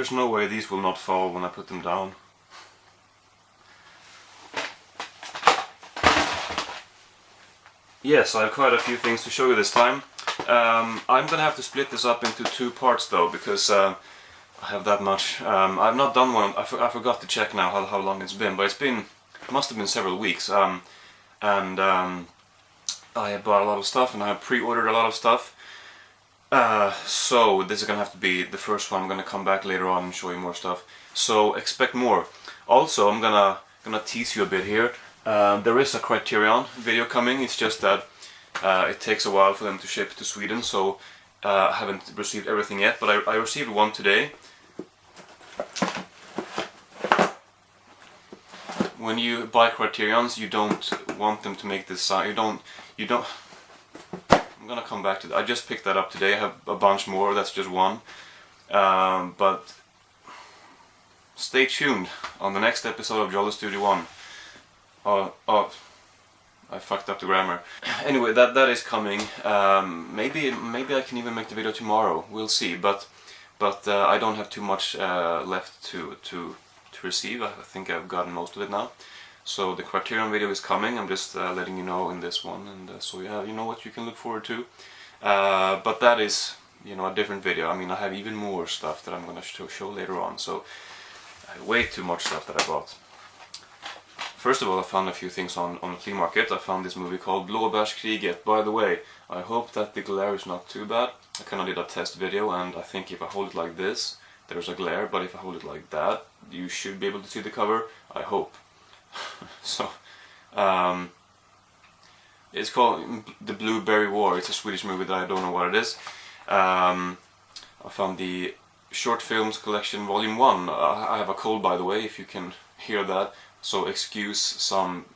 There's no way these will not fall when I put them down. Yes, I have quite a few things to show you this time. I'm gonna have to split this up into two parts though, because I have that much. I've not done one. I forgot to check now how long it's been, but it must have been several weeks. And I have bought a lot of stuff, and I have pre-ordered a lot of stuff. So this is gonna have to be the first one. I'm gonna come back later on and show you more stuff. So expect more. Also, I'm gonna tease you a bit here. There is a Criterion video coming. It's just that it takes a while for them to ship to Sweden, so I haven't received everything yet. But I received one today. When you buy Criterions, you don't want them to make this sound. You don't. I'm gonna come back to that. I just picked that up today. I have a bunch more. That's just one. But stay tuned on the next episode of Jolly Studio 1. Oh, I fucked up the grammar. Anyway, that is coming. Maybe I can even make the video tomorrow. We'll see. But I don't have too much left to receive. I think I've gotten most of it now. So the Criterion video is coming. I'm just letting you know in this one, and so you know what you can look forward to. But that is, you know, a different video. I mean, I have even more stuff that I'm gonna show later on. So way too much stuff that I bought. First of all, I found a few things on the flea market. I found this movie called Blåbärskriget. By the way, I hope that the glare is not too bad. I kind of did a test video, and I think if I hold it like this, there's a glare, but if I hold it like that, you should be able to see the cover. I hope. So, it's called The Blueberry War. It's a Swedish movie that I don't know what it is. I found the Short Films Collection Volume 1. I have a cold, by the way, if you can hear that. So excuse some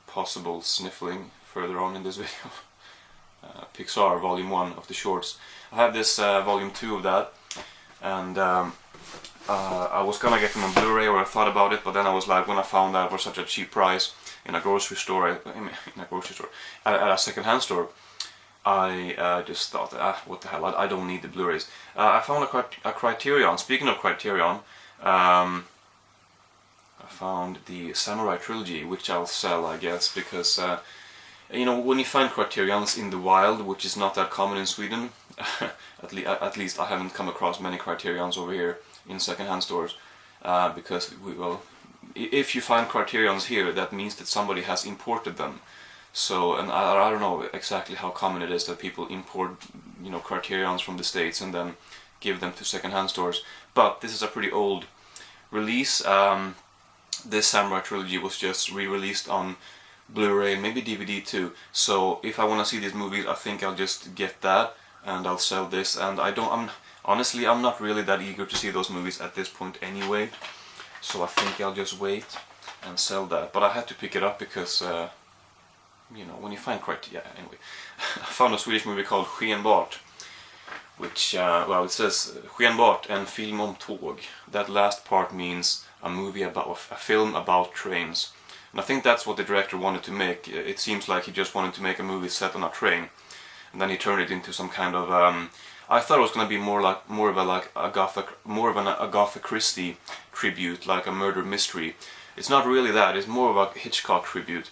possible sniffling further on in this video. Pixar Volume 1 of the shorts. I have this Volume 2 of that, and I was gonna get them on Blu-ray, or I thought about it, but then I was like, when I found that for such a cheap price in a grocery store, at a second-hand store, I just thought, what the hell, I don't need the Blu-rays. I found a Criterion. Speaking of Criterion, I found the Samurai Trilogy, which I'll sell, I guess, because you know, when you find Criterions in the wild, which is not that common in Sweden, at least I haven't come across many Criterions over here in second-hand stores, because if you find Criterions here, that means that somebody has imported them. So, and I don't know exactly how common it is that people import, you know, Criterions from the States and then give them to second-hand stores. But this is a pretty old release. This Samurai Trilogy was just re-released on Blu-ray and maybe DVD too. So if I want to see these movies, I think I'll just get that and I'll sell this. And honestly, I'm not really that eager to see those movies at this point anyway. So I think I'll just wait and sell that. But I had to pick it up because, you know, when you find anyway. I found a Swedish movie called Skenbart, which, well, it says Skenbart en film om tåg. That last part means a film about trains. And I think that's what the director wanted to make. It seems like he just wanted to make a movie set on a train, and then he turned it into some kind of. I thought it was going to be more of an Agatha Christie tribute, like a murder mystery. It's not really that. It's more of a Hitchcock tribute.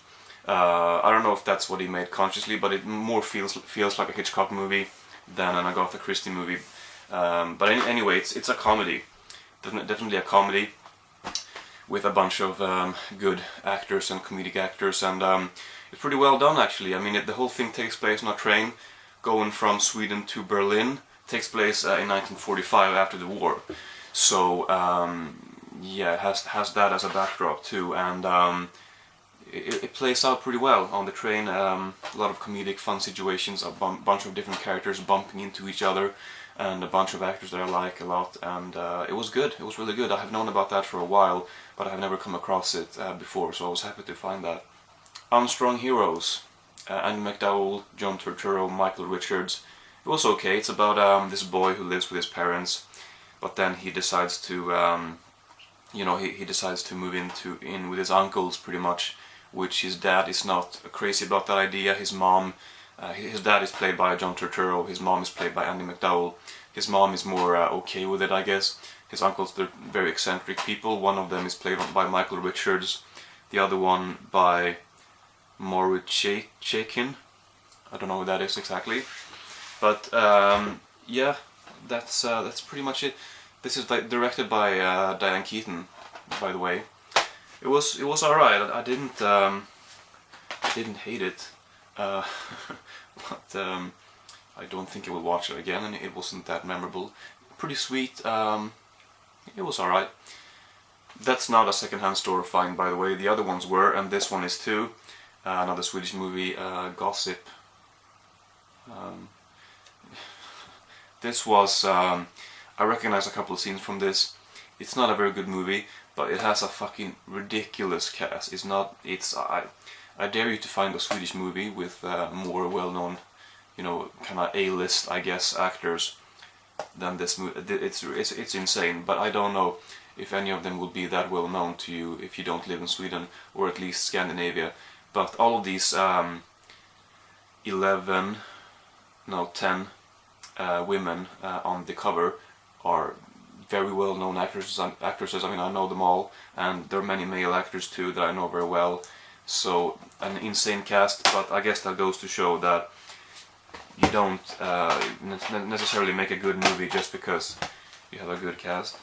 I don't know if that's what he made consciously, but it more feels like a Hitchcock movie than an Agatha Christie movie. But anyway, it's a comedy. Definitely a comedy, with a bunch of good actors and comedic actors, and it's pretty well done actually. I mean, the whole thing takes place on a train going from Sweden to Berlin. It takes place in 1945 after the war. So yeah, it has that as a backdrop too, and it plays out pretty well on the train. A lot of comedic fun situations, a bunch of different characters bumping into each other, and a bunch of actors that I like a lot, and it was good. It was really good. I have known about that for a while, but I have never come across it before, so I was happy to find that. Unstrung Heroes, Andy McDowell, John Turturro, Michael Richards. It was okay. It's about this boy who lives with his parents, but then he decides to, you know, he decides to move in with his uncles pretty much, which his dad is not crazy about that idea. His mom. His dad is played by John Turturro, his mom is played by Andy McDowell. His mom is more okay with it, I guess. his uncles. They're very eccentric people. One of them is played by Michael Richards, the other one by Moritz Chaikin. I don't know who that is exactly, but yeah, that's pretty much it. This is directed by Diane Keaton, by the way. It was alright. I didn't hate it, but I don't think I will watch it again, and it wasn't that memorable. Pretty sweet. It was alright. That's not a second-hand store find, by the way. The other ones were, and this one is too. Another Swedish movie, Gossip. This was, I recognize a couple of scenes from this. It's not a very good movie, but it has a fucking ridiculous cast. I dare you to find a Swedish movie with more well-known, you know, kind of A-list, I guess, actors than this movie. It's insane, but I don't know if any of them will be that well known to you if you don't live in Sweden, or at least Scandinavia. But all of these 10 women on the cover are very well known actresses. I mean, I know them all, and there are many male actors too that I know very well. So an insane cast, but I guess that goes to show that you don't necessarily make a good movie just because you have a good cast.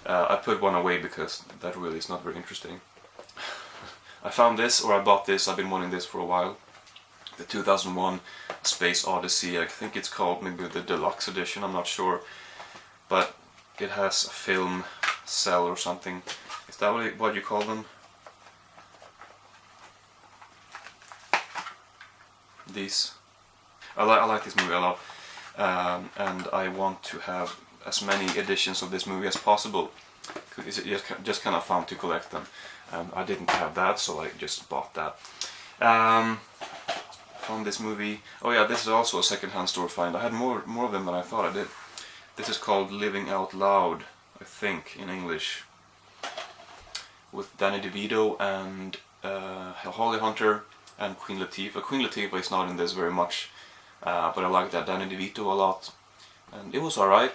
I put one away because that really is not very interesting. I found this, or I bought this. I've been wanting this for a while. The 2001 Space Odyssey. I think it's called maybe the deluxe edition. I'm not sure, but it has a film cell or something. Is that what you call them? These. I like this movie a lot, and I want to have as many editions of this movie as possible. It's just kind of fun to collect them. I didn't have that, so I just bought that. Found this movie. Oh yeah, this is also a second-hand store find. I had more of them than I thought I did. This is called Living Out Loud, I think, in English, with Danny DeVito and Holly Hunter and Queen Latifah. Queen Latifah is not in this very much, but I like that Danny DeVito a lot, and it was alright.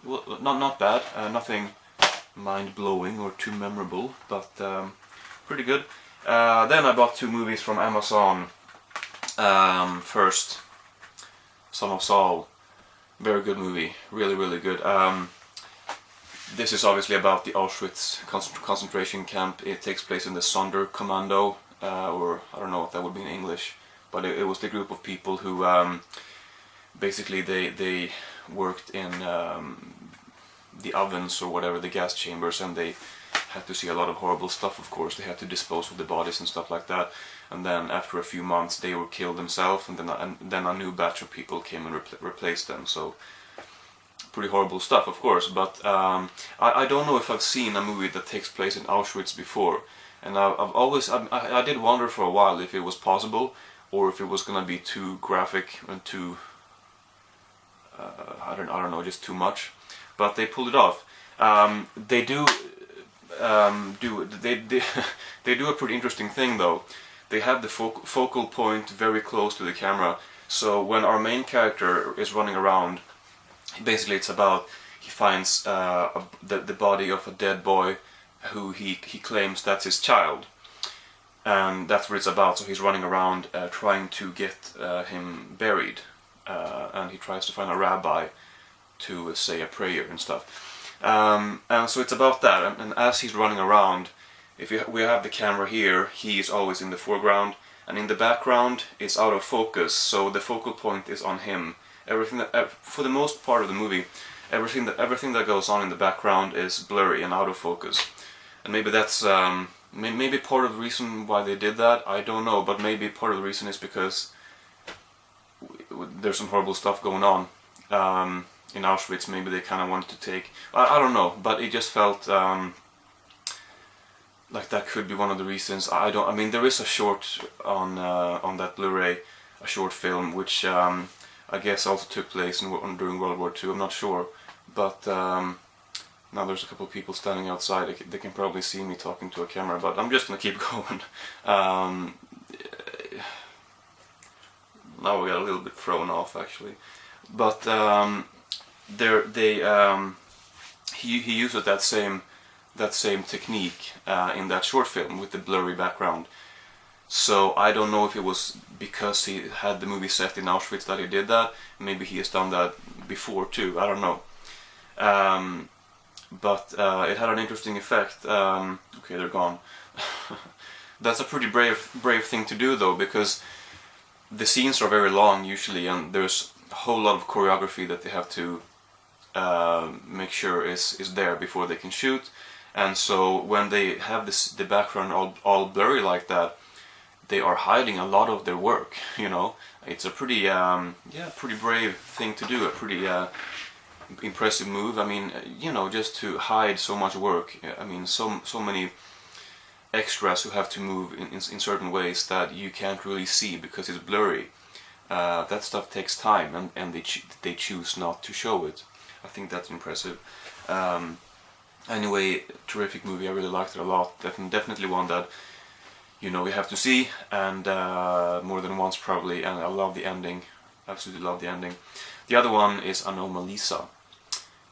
Not bad, nothing mind-blowing or too memorable, but pretty good. Then I bought 2 movies from Amazon. First, Son of Saul, very good movie, really good. This is obviously about the Auschwitz concentration camp. It takes place in the Sonderkommando, or I don't know what that would be in English, but it was the group of people who basically they worked in the ovens or whatever, the gas chambers, and they had to see a lot of horrible stuff. Of course, they had to dispose of the bodies and stuff like that. And then after a few months, they were killed themselves, and then a new batch of people came and replaced them. So pretty horrible stuff, of course. But I don't know if I've seen a movie that takes place in Auschwitz before, and I did wonder for a while if it was possible, or if it was gonna be too graphic and too I don't know, just too much. But they pulled it off. They do a pretty interesting thing though. They have the focal point very close to the camera. So when our main character is running around, basically it's about, he finds the body of a dead boy who he claims that's his child, and that's what it's about. So he's running around trying to get him buried, and he tries to find a rabbi to say a prayer and stuff. And so it's about that, and as he's running around, we have the camera here, he is always in the foreground, and in the background it's out of focus, so the focal point is on him. Everything that, for the most part of the movie, everything that goes on in the background is blurry and out of focus. And maybe that's maybe part of the reason why they did that, I don't know, but maybe part of the reason is because there's some horrible stuff going on in Auschwitz. Maybe they kind of wanted to take, I don't know, but it just felt like that could be one of the reasons. I mean, there is a short on that Blu-ray, a short film, which I guess also took place during World War II. I'm not sure, but now there's a couple of people standing outside. They can probably see me talking to a camera, but I'm just gonna keep going. Now we got a little bit thrown off actually, but he uses that same technique in that short film with the blurry background. So I don't know if it was because he had the movie set in Auschwitz that he did that. Maybe he has done that before too. I don't know. But it had an interesting effect. Okay, they're gone. That's a pretty brave thing to do though, because the scenes are very long usually, and there's a whole lot of choreography that they have to make sure is there before they can shoot. And so when they have the background all blurry like that, they are hiding a lot of their work. You know, it's a pretty pretty brave thing to do. A pretty impressive move. I mean, you know, just to hide so much work. I mean, so many extras who have to move in certain ways that you can't really see because it's blurry. That stuff takes time, and they choose not to show it. I think that's impressive. Anyway, terrific movie. I really liked it a lot. Definitely one that, you know, you have to see, and more than once probably. And I love the ending. Absolutely love the ending. The other one is Anomalisa.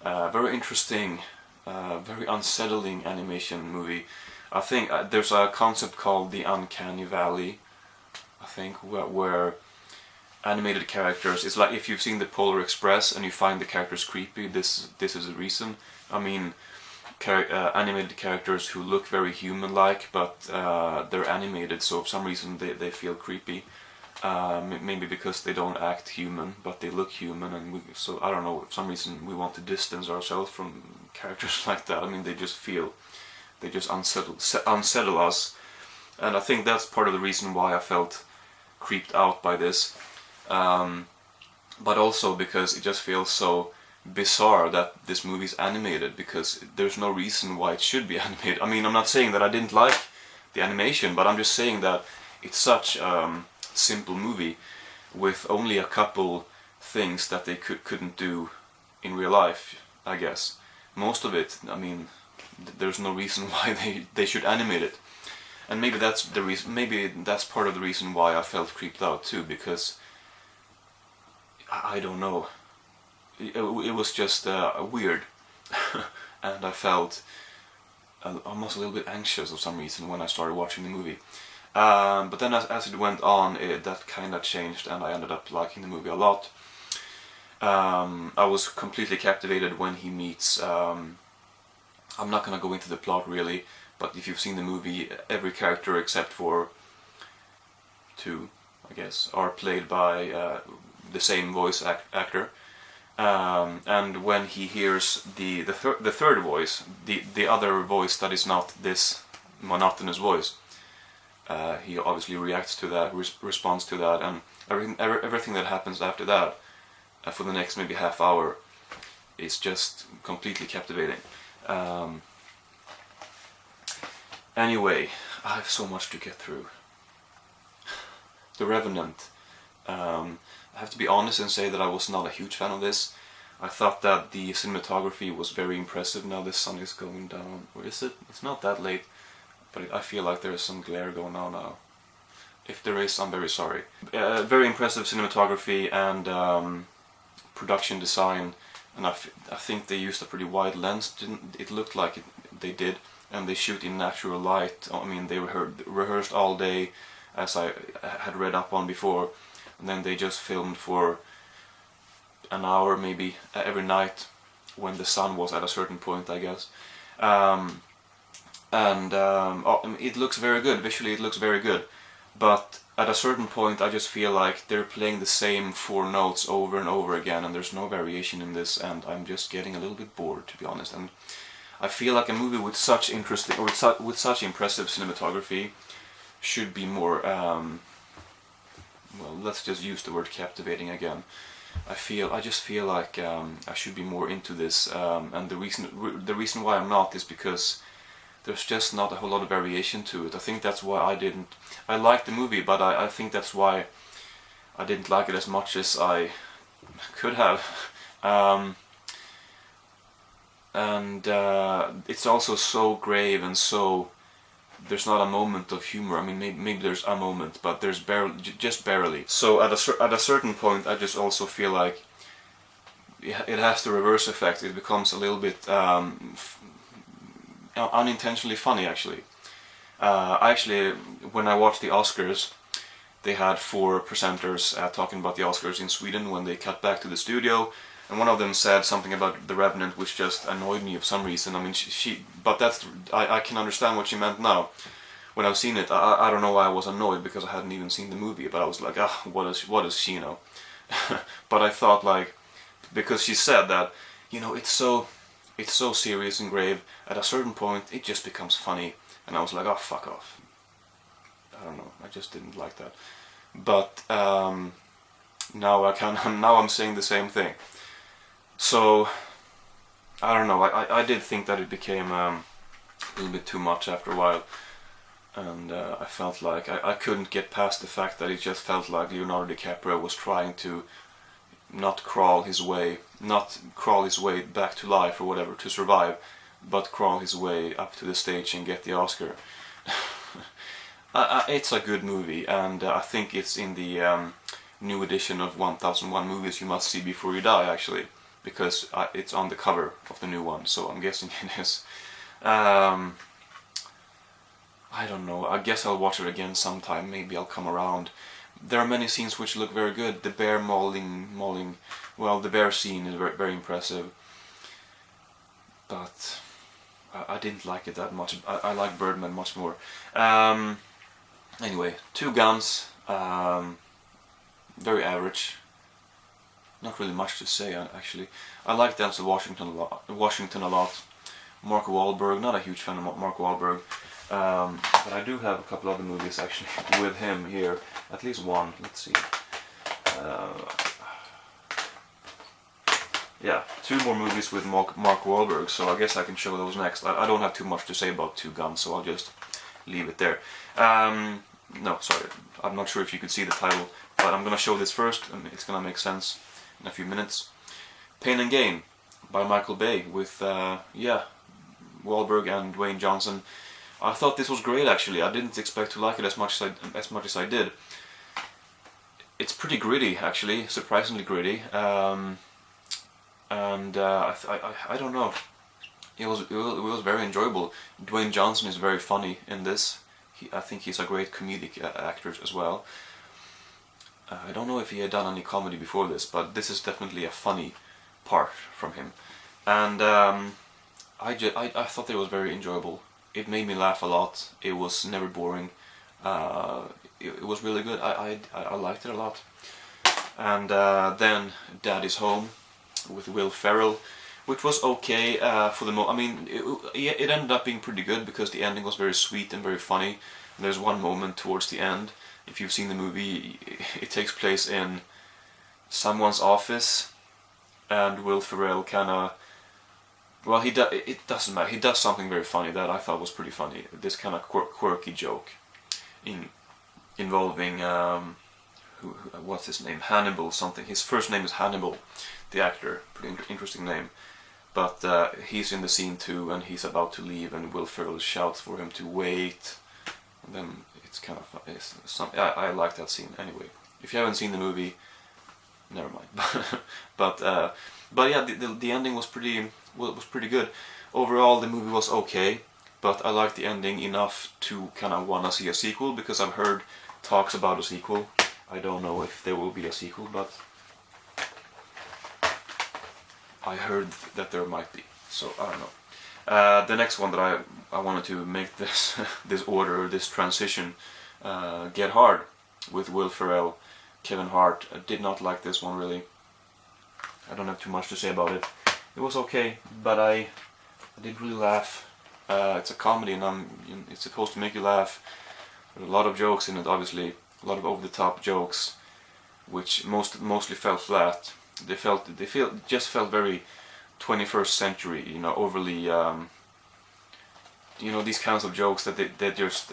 Very interesting, very unsettling animation movie. I think there's a concept called the Uncanny Valley, I think, where animated characters, it's like if you've seen the Polar Express and you find the characters creepy, this is the reason. I mean, animated characters who look very human-like, but they're animated, so for some reason they feel creepy. Maybe because they don't act human, but they look human, and so I don't know, for some reason we want to distance ourselves from characters like that. I mean, they just unsettle us, and I think that's part of the reason why I felt creeped out by this. But also because it just feels so bizarre that this movie is animated, because there's no reason why it should be animated. I mean, I'm not saying that I didn't like the animation, but I'm just saying that it's such simple movie with only a couple things that they couldn't do in real life, I guess. Most of it, I mean, there's no reason why they should animate it. And maybe that's the reason, maybe that's part of the reason why I felt creeped out too, because I don't know, it was just weird. And I felt almost a little bit anxious for some reason when I started watching the movie. But then as it went on, that kind of changed, and I ended up liking the movie a lot. I was completely captivated when he meets, I'm not gonna go into the plot really, but if you've seen the movie, every character except for two, I guess, are played by the same voice actor. And when he hears the third voice, the other voice that is not this monotonous voice, he obviously reacts to that, responds to that, and everything that happens after that, for the next maybe half hour, is just completely captivating. Anyway, I have so much to get through. The Revenant. I have to be honest and say that I was not a huge fan of this. I thought that the cinematography was very impressive. Now the sun is going down. Or is it? It's not that late. But I feel like there is some glare going on now. If there is, I'm very sorry. Very impressive cinematography and production design. And I think they used a pretty wide lens. It looked like they did. And they shoot in natural light. I mean, they rehearsed all day, as I had read up on before. And then they just filmed for an hour maybe every night when the sun was at a certain point, I guess. It looks very good. Visually it looks very good. But at a certain point I just feel like they're playing the same 4 notes over and over again, and there's no variation in this, and I'm just getting a little bit bored, to be honest. And I feel like a movie with such interesting, or with such impressive cinematography should be more, well, let's just use the word captivating again. I just feel like I should be more into this, and the reason why I'm not is because there's just not a whole lot of variation to it. I think that's why I liked the movie, but I think that's why I didn't like it as much as I could have. It's also so grave, and so there's not a moment of humor. I mean, maybe there's a moment, but there's just barely. So at a certain point, I just also feel like it has the reverse effect. It becomes a little bit unintentionally funny, actually. Actually, when I watched the Oscars, they had 4 presenters talking about the Oscars in Sweden when they cut back to the studio, and one of them said something about The Revenant, which just annoyed me for some reason. I mean, but I can understand what she meant now. When I've seen it, I don't know why I was annoyed, because I hadn't even seen the movie, but I was like, ah, what does she know? But I thought, like, because she said that, you know, it's so serious and grave, at a certain point it just becomes funny, and I was like, oh, fuck off. I don't know, I just didn't like that. But now I'm saying the same thing. So I don't know, I did think that it became a little bit too much after a while, and I felt like I couldn't get past the fact that it just felt like Leonardo DiCaprio was trying to not crawl his way back to life or whatever to survive, but crawl his way up to the stage and get the Oscar. It's a good movie, and I think it's in the new edition of 1001 Movies You Must See Before You Die, actually, because it's on the cover of the new one, so I'm guessing it is. I don't know, I guess I'll watch it again sometime, maybe I'll come around. There are many scenes which look very good. The bear mauling, well, the bear scene is very, very impressive. But I didn't like it that much. I like Birdman much more. Anyway, Two Guns, very average. Not really much to say, actually. I like Denzel Washington a lot. Mark Wahlberg, not a huge fan of Mark Wahlberg. But I do have a couple other movies actually with him here, at least one. Let's see. Yeah, 2 more movies with Mark Wahlberg, so I guess I can show those next. I don't have too much to say about Two Guns, so I'll just leave it there. No, sorry, I'm not sure if you could see the title, but I'm gonna show this first, and it's gonna make sense in a few minutes. Pain and Gain by Michael Bay with, Wahlberg and Dwayne Johnson. I thought this was great, actually. I didn't expect to like it as much as I did. It's pretty gritty, actually, surprisingly gritty, and I don't know. It was very enjoyable. Dwayne Johnson is very funny in this. I think he's a great comedic actor as well. I don't know if he had done any comedy before this, but this is definitely a funny part from him, and I thought it was very enjoyable. It made me laugh a lot. It was never boring. It was really good. I liked it a lot. And then Daddy's Home with Will Ferrell, which was okay for the I mean, it ended up being pretty good because the ending was very sweet and very funny. There's one moment towards the end, if you've seen the movie, it takes place in someone's office, and Will Ferrell kind of, well, it doesn't matter. He does something very funny that I thought was pretty funny. This kind of quirky joke involving what's his name? Hannibal something. His first name is Hannibal, the actor. Pretty interesting name. But he's in the scene too, and he's about to leave, and Will Ferrell shouts for him to wait. And then it's kind of I like that scene anyway. If you haven't seen the movie, never mind. but yeah, the ending was pretty good. Overall, the movie was okay, but I liked the ending enough to kind of want to see a sequel, because I've heard talks about a sequel. I don't know if there will be a sequel, but I heard that there might be, so I don't know. The next one that I wanted to make this this transition, Get Hard, with Will Ferrell, Kevin Hart. I did not like this one really. I don't have too much to say about it. It was okay, but I didn't really laugh. It's a comedy, and it's supposed to make you laugh. There's a lot of jokes in it, obviously, a lot of over-the-top jokes, which mostly fell flat. They just felt very 21st century, you know, overly, you know, these kinds of jokes that they're just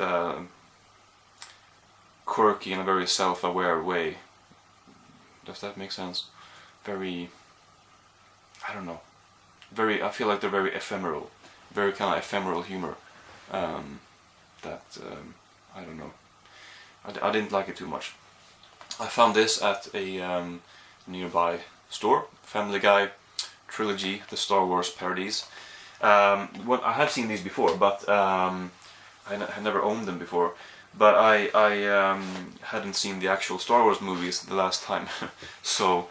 quirky in a very self-aware way. Does that make sense? Very, I don't know. I feel like they're very ephemeral, very kind of ephemeral humor. I don't know. I didn't like it too much. I found this at a nearby store, Family Guy. trilogy, the Star Wars parodies. Well, I have seen these before, but I had never owned them before. But I hadn't seen the actual Star Wars movies the last time, so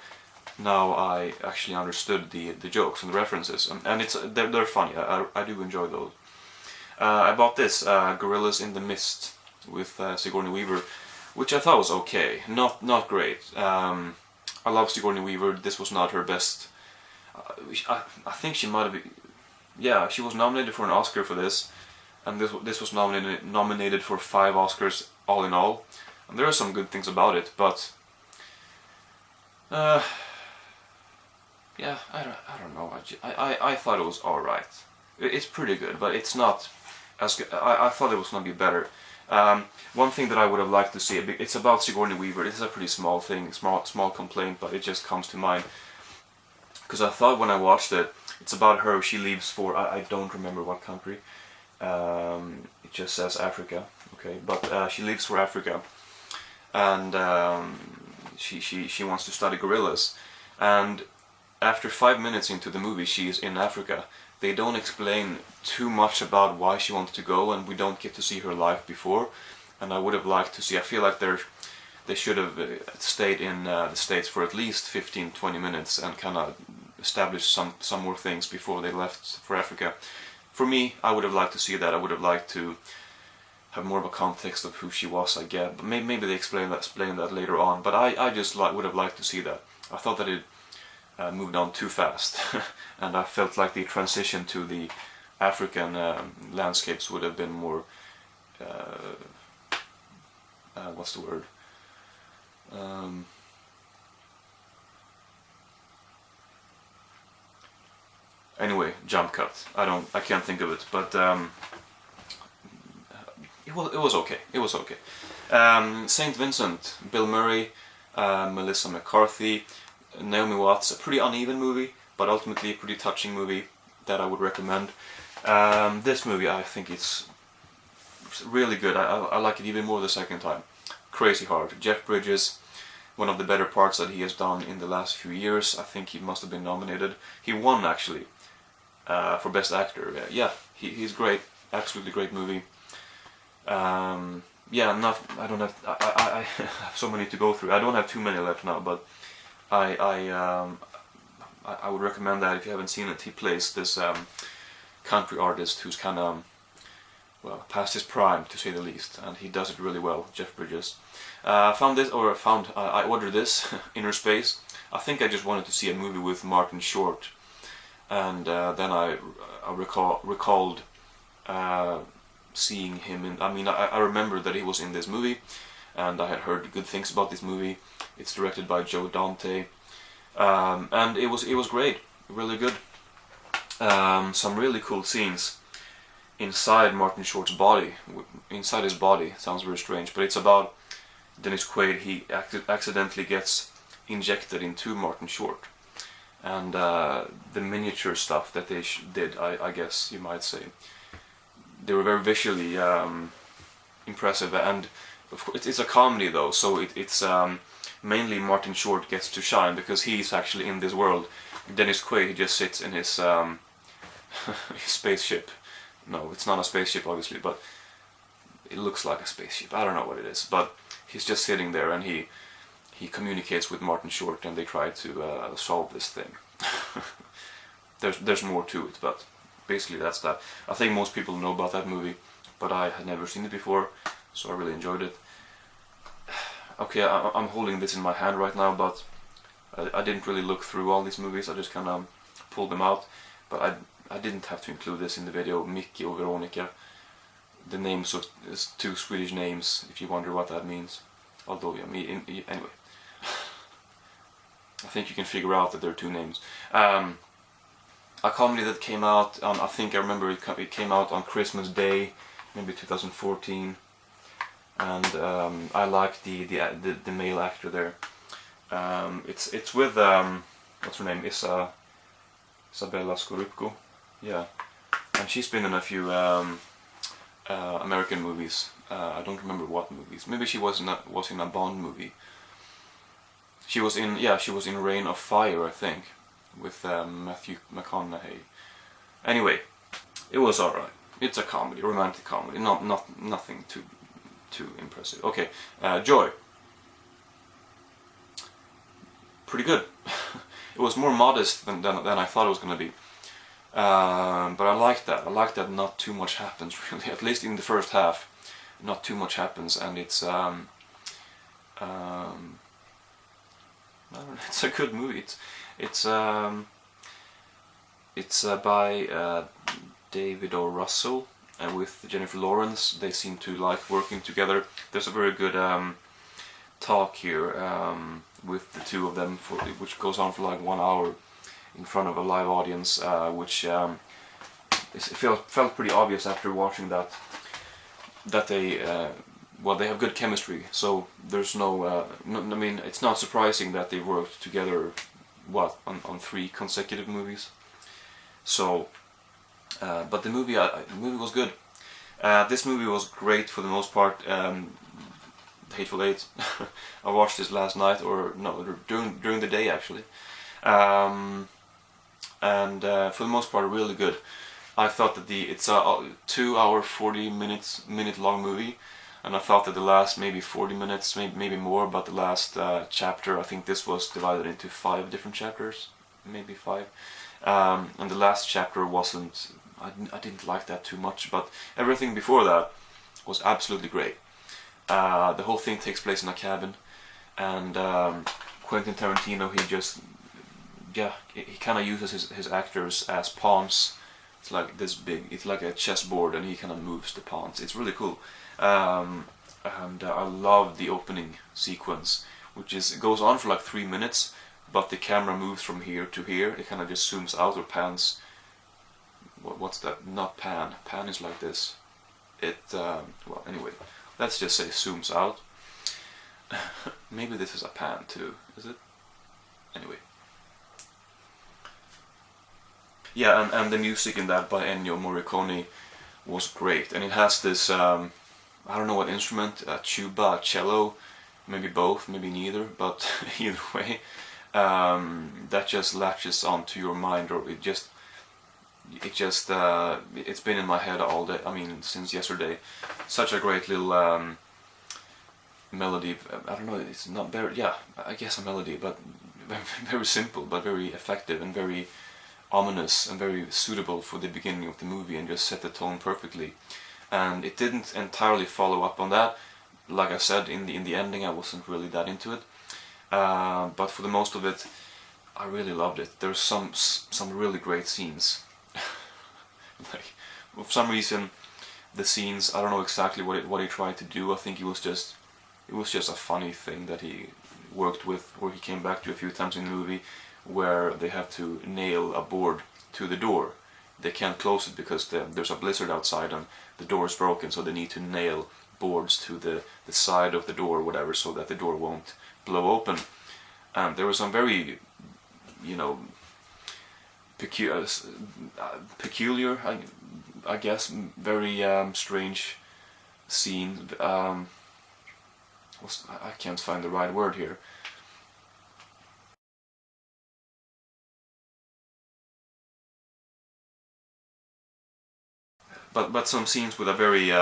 now I actually understood the jokes and the references, and they're funny. I do enjoy those. I bought this Gorillas in the Mist with Sigourney Weaver, which I thought was okay, not great. I love Sigourney Weaver. This was not her best. I think she might have. Yeah, she was nominated for an Oscar for this, and this was nominated for 5 Oscars all in all. And there are some good things about it, but yeah, I don't know. I thought it was all right. It's pretty good, but it's not as good. I thought it was gonna be better. One thing that I would have liked to see, it's about Sigourney Weaver. This is a pretty small thing, small complaint, but it just comes to mind. Because I thought when I watched it, it's about her. She leaves for, I don't remember what country. It just says Africa, okay. But she leaves for Africa, and she wants to study gorillas. And after 5 minutes into the movie, she is in Africa. They don't explain too much about why she wants to go, and we don't get to see her life before. And I would have liked to see. I feel like they should have stayed in the States for at least 15-20 minutes and kind of established some more things before they left for Africa. For me, I would have liked to see that. I would have liked to have more of a context of who she was, I guess. But maybe they explain that later on. But I just would have liked to see that. I thought that it moved on too fast, and I felt like the transition to the African landscapes would have been more. What's the word? Anyway, jump cut. I can't think of it, but it was okay. It was okay. Saint Vincent, Bill Murray, Melissa McCarthy, Naomi Watts. A pretty uneven movie, but ultimately a pretty touching movie that I would recommend. This movie, I think it's really good. I like it even more the second time. Crazy hard. Jeff Bridges, one of the better parts that he has done in the last few years. I think he must have been nominated. He won actually for Best Actor. Yeah, he's great. Absolutely great movie. Yeah, I don't have. I have so many to go through. I don't have too many left now, but I would recommend that if you haven't seen it. He plays this country artist who's kind of, well, past his prime, to say the least, and he does it really well. Jeff Bridges. I ordered this, Inner Space. I think I just wanted to see a movie with Martin Short, and then I recalled seeing him in. I mean, I remember that he was in this movie, and I had heard good things about this movie. It's directed by Joe Dante, and it was great, really good. Some really cool scenes inside Martin Short's body, inside his body. Sounds very strange, but it's about Dennis Quaid. He accidentally gets injected into Martin Short, and the miniature stuff that they did, I guess you might say, they were very visually impressive, and of course it's a comedy though, so it's mainly Martin Short gets to shine because he's actually in this world. Dennis Quaid, he just sits in his his spaceship. No, it's not a spaceship obviously, but it looks like a spaceship. I don't know what it is, but he's just sitting there, and he communicates with Martin Short, and they try to solve this thing. There's more to it, but basically that's that. I think most people know about that movie, but I had never seen it before, so I really enjoyed it. Okay, I'm holding this in my hand right now, but I didn't really look through all these movies. I just kind of pulled them out, but I didn't have to include this in the video. Mickey or Veronica, the names of 2 Swedish names, if you wonder what that means. Although, anyway, I think you can figure out that there are 2 names. A comedy that came out, I think I remember it came out on Christmas Day, maybe 2014, and I like the male actor there. It's with what's her name? Isabella Scorupco, yeah, and she's been in a few American movies. I don't remember what movies. Maybe she was in a Bond movie. She was in Reign of Fire, I think. with Matthew McConaughey. Anyway, it was alright. It's a comedy, romantic comedy, nothing too impressive. Okay, Joy. Pretty good. It was more modest than I thought it was going to be. But I like that. I like that not too much happens, really. At least in the first half, not too much happens, and it's I don't know, it's a good movie. It's by David O. Russell, and with Jennifer Lawrence. They seem to like working together. There's a very good talk here with the two of them, which goes on for like 1 hour in front of a live audience, which it felt pretty obvious after watching that they well, they have good chemistry. So there's no, I mean, it's not surprising that they worked together on 3 consecutive movies. So, but the movie was good. This movie was great for the most part. Hateful Eight. I watched this last night, or no, during the day actually, and for the most part, really good. I thought that it's a 2 hour 40 minute long movie, and I thought that the last maybe 40 minutes, maybe more, but the last chapter, I think this was divided into 5 different chapters, maybe 5, and the last chapter wasn't. I didn't like that too much, but everything before that was absolutely great. The whole thing takes place in a cabin, and Quentin Tarantino, he kind of uses his actors as pawns. It's like this big, it's like a chessboard, and he kind of moves the pawns. It's really cool, and I love the opening sequence, which goes on for like 3 minutes, but the camera moves from here to here. It kind of just zooms out or pans. What's that? Not pan. Pan is like this. Well, anyway. Let's just say zooms out. Maybe this is a pan too, is it? Anyway. Yeah, and the music in that by Ennio Morricone was great. And it has this, I don't know what instrument, a tuba, a cello, maybe both, maybe neither, but either way, that just latches onto your mind, or it's been in my head all day, I mean, since yesterday. Such a great little melody. I don't know, it's not very, yeah, I guess a melody, but very simple, but very effective and very ominous and very suitable for the beginning of the movie, and just set the tone perfectly. And it didn't entirely follow up on that. Like I said, in the ending, I wasn't really that into it. But for the most of it, I really loved it. There's some really great scenes. Like, for some reason, the scenes, I don't know exactly what he tried to do. I think it was just a funny thing that he worked with, or he came back to a few times in the movie, where they have to nail a board to the door. They can't close it because there's a blizzard outside and the door is broken, so they need to nail boards to the side of the door or whatever, so that the door won't blow open. And there was some very, peculiar, I guess, very strange scene. I can't find the right word here. But some scenes with a very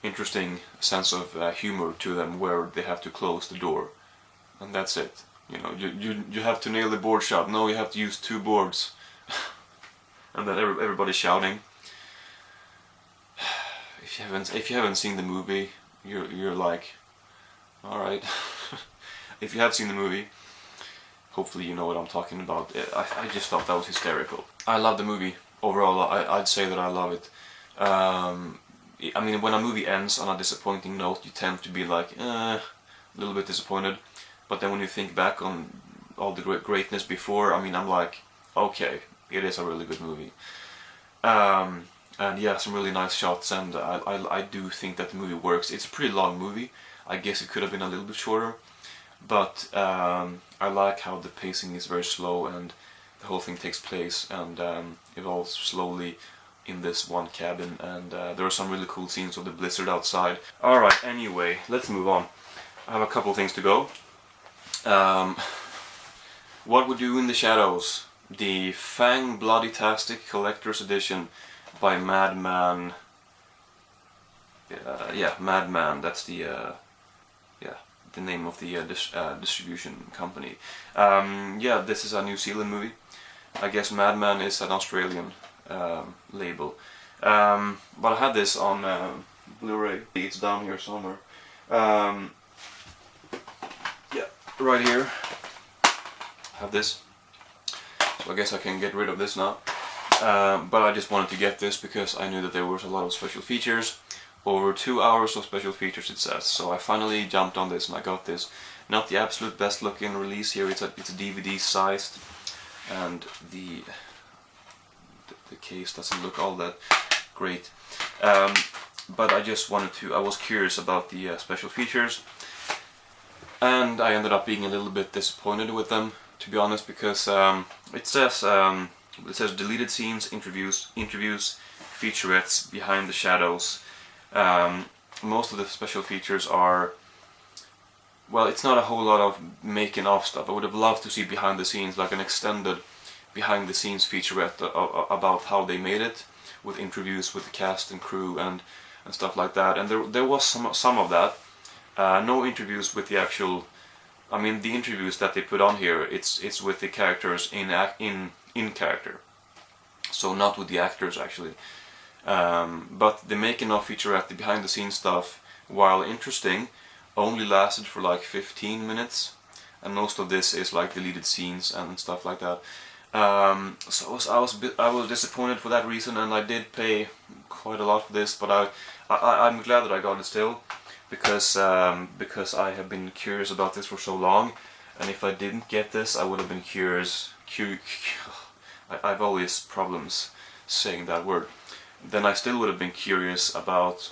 interesting sense of humor to them, where they have to close the door, and that's it. You have to nail the board shut. No, you have to use 2 boards, and then everybody's shouting. If you haven't seen the movie, you're like, all right. If you have seen the movie, hopefully you know what I'm talking about. I just thought that was hysterical. I love the movie overall. I'd say that I love it. I mean, when a movie ends on a disappointing note, you tend to be like, a little bit disappointed. But then when you think back on all the greatness before, I mean, I'm like, okay, it is a really good movie. And yeah, some really nice shots, and I do think that the movie works. It's a pretty long movie. I guess it could have been a little bit shorter, but I like how the pacing is very slow, and the whole thing takes place and evolves slowly in this one cabin, and there are some really cool scenes of the blizzard outside. Alright, anyway, let's move on. I have a couple things to go. What We Do in the Shadows, the Fang Bloody-tastic Collector's Edition by Madman. Yeah, Madman. That's the the name of the distribution company. Yeah, this is a New Zealand movie. I guess Madman is an Australian label. But I had this on Blu-ray. It's down here somewhere. Yeah, right here. I have this. So I guess I can get rid of this now. But I just wanted to get this because I knew that there was a lot of special features. Over 2 hours of special features, it says. So I finally jumped on this and I got this. Not the absolute best looking release here. It's a DVD sized, and the case doesn't look all that great. But I just wanted to. I was curious about the special features, and I ended up being a little bit disappointed with them, to be honest, because it says deleted scenes, interviews, featurettes, behind the shadows. Most of the special features are, well, it's not a whole lot of making of stuff. I would have loved to see behind the scenes, like an extended behind the scenes featurette about how they made it, with interviews with the cast and crew and stuff like that. And there was some of that. No interviews with the actual, I mean, the interviews that they put on here, it's with the characters in character, so not with the actors actually. But the making of featurette, the behind the scenes stuff, while interesting, only lasted for like 15 minutes, and most of this is like deleted scenes and stuff like that. So I was disappointed for that reason, and I did pay quite a lot for this, but I'm glad that I got it still, because I have been curious about this for so long, and if I didn't get this, I would have been curious. I've always problems saying that word. Then I still would have been curious about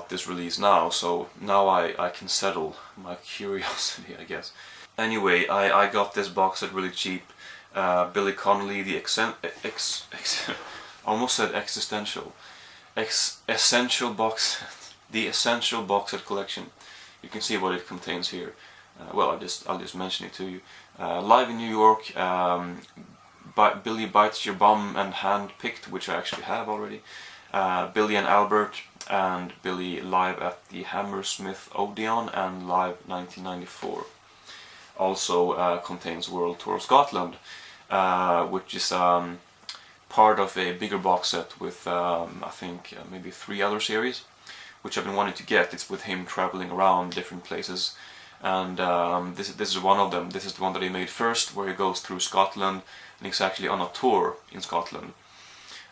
this release now, so now I can settle my curiosity, I guess. Anyway, I got this box set really cheap. Billy Connolly, the almost said existential, essential box set, the essential box set collection. You can see what it contains here. Well, I'll just mention it to you. Live in New York. Billy Bites Your Bum and Hand-Picked, which I actually have already. Billy and Albert, and Billy live at the Hammersmith Odeon and live 1994. Also contains World Tour of Scotland, which is part of a bigger box set with I think maybe 3 other series, which I've been wanting to get. It's with him traveling around different places, and this is one of them. This is the one that he made first, where he goes through Scotland. And he's actually on a tour in Scotland.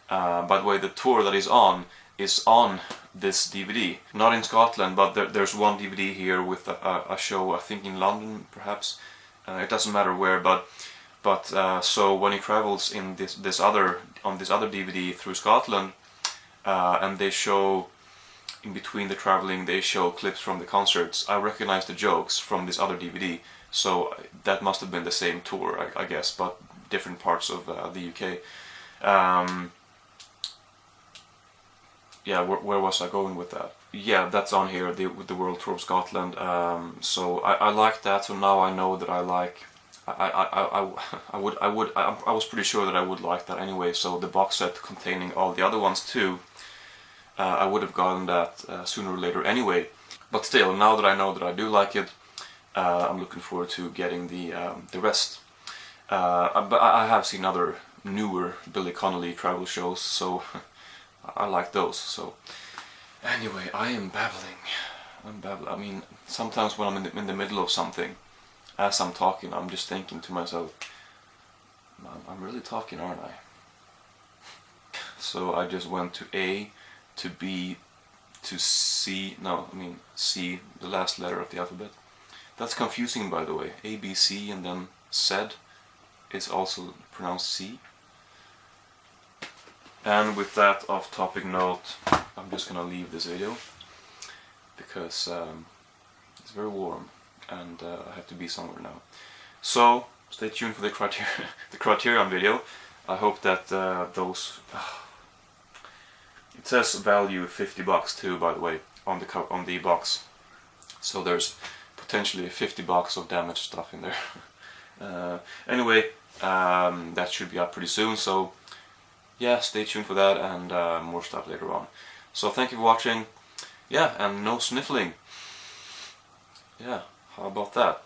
By the way, the tour that he's on is on this DVD. Not in Scotland, but there's one DVD here with a show, I think in London, perhaps. It doesn't matter where, but so when he travels in this other DVD through Scotland, and they show, in between the traveling, they show clips from the concerts. I recognize the jokes from this other DVD, so that must have been the same tour, I guess, but different parts of the UK. Yeah, where was I going with that? Yeah, that's on here, with the World Tour of Scotland. So I like that. So now I know that I like. I was pretty sure that I would like that anyway. So the box set containing all the other ones too, I would have gotten that sooner or later anyway. But still, now that I know that I do like it, I'm looking forward to getting the rest. But I have seen other newer Billy Connolly travel shows, so I like those. So anyway, I am babbling. I mean, sometimes when I'm in the middle of something, as I'm talking, I'm just thinking to myself, I'm really talking, aren't I? So I just went to A, to B, to C. No, I mean C, the last letter of the alphabet. That's confusing, by the way. A, B, C, and then Z. Is also pronounced C. And with that off-topic note, I'm just gonna leave this video because it's very warm and I have to be somewhere now. So stay tuned for the Criterion video. I hope that those. It says value $50 too, by the way, on the box. So there's potentially $50 of damaged stuff in there. Anyway, that should be up pretty soon, so yeah, stay tuned for that, and more stuff later on. So thank you for watching. Yeah, and no sniffling. Yeah, how about that?